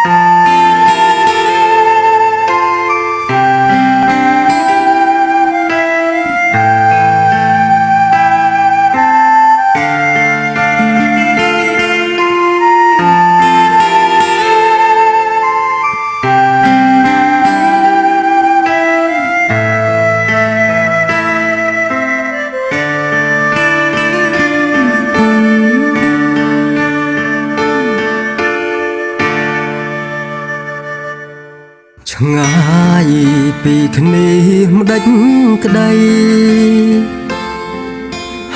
ឆ្ងាយពីគ្នាម្ដេចក្ដី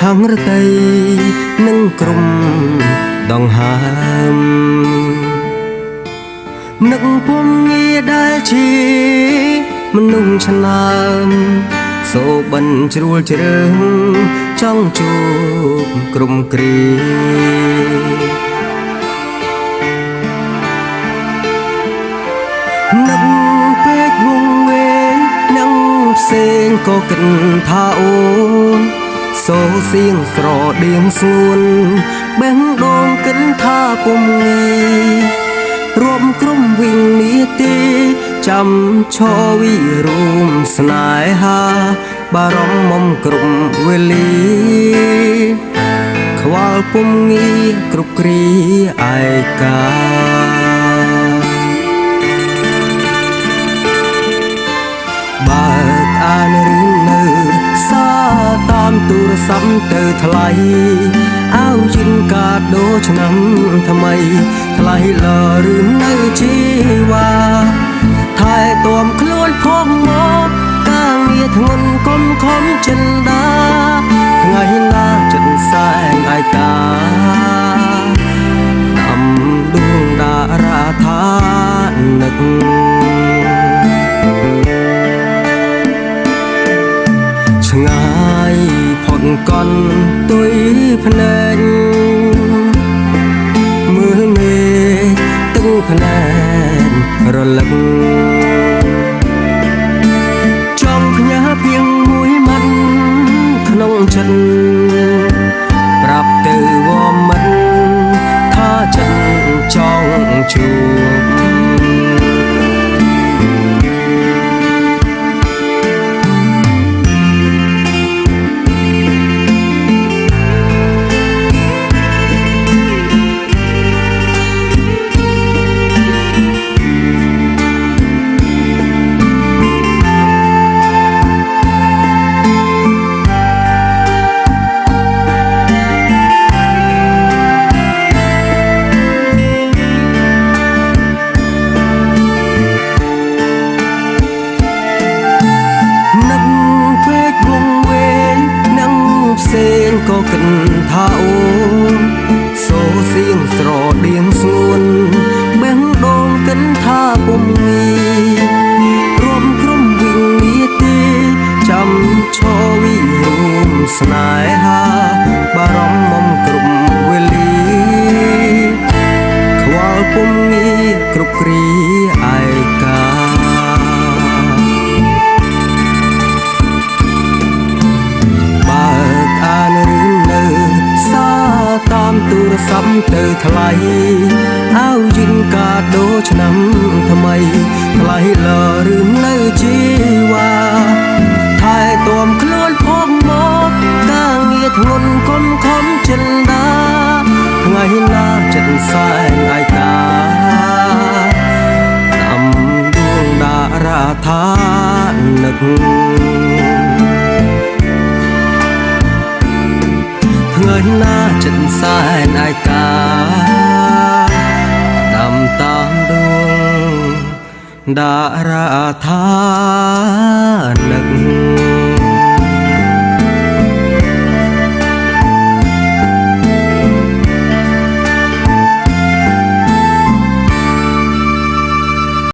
ហាងរតីនឹងក្រុមដងហើមនឹកពុំងារដែលជាមនុស្សឆ្នើមសូបិនជ្រួលជ្រើងចង់ជួបក្រុមគ្រានឹកពេកវងវែងនឹងផ្សេងក៏គិតថាអូនសូសៀងស្រដៀងសួនបេះដូងគិតថាពុំងាយរួមក្រុមវិញនេះទេចាំឈរវិរួមស្នេហាបារម្ភមុំគ្រប់វេលាខ្វល់ពុំងាយគ្រប់គ្រាឯកាបើកអានរឿងនៅសារតាមទូរស័ព្ទទៅថ្លៃអោយិនកាដូឆ្នាំថ្មីថ្លៃលើរឿងនៅជីវ៉ាថែទាំខ្លួនផងមកការងារធ្ងន់កុំខំចិនដាថ្ងៃណាចិត្តសែងឯកាអំដួងតារាថានឹកឆ្ងាយផុតកន់ទុយភ្នែកមើលមេទឹកភ្នែករលឹកចង់ផ្ញើពីងមួយម៉ាត់ក្នុងចិត្តប្រាប់ទៅវមិត្តថាចិត្តចង់ជួបក៏គិតថាអូនសូសៀងស្រដៀងស្ងួនបេះដូងគិតថាពុំងាយរួមក្រុមវិញនេះទេចាំឈរវិរួមស្នេហាបារម្ភមុំគ្រប់វេលាខ្វល់ពុំងាយគ្រប់គ្រាឯកាតាមទូរស័ព្ទទៅថ្លៃអោយិនកាដូឆ្នាំថ្មីថ្លៃលើរឿងនៅជីវ៉ាថែទាំខ្លួនផងមកការងារធ្ងន់កុំខំចិនដាថ្ងៃណាចិត្តសែងឯកាអំដួងតារាថានឹកថ្ងៃណាចិត្តសែនឯកាដាំតាមដួងតារាថានឹក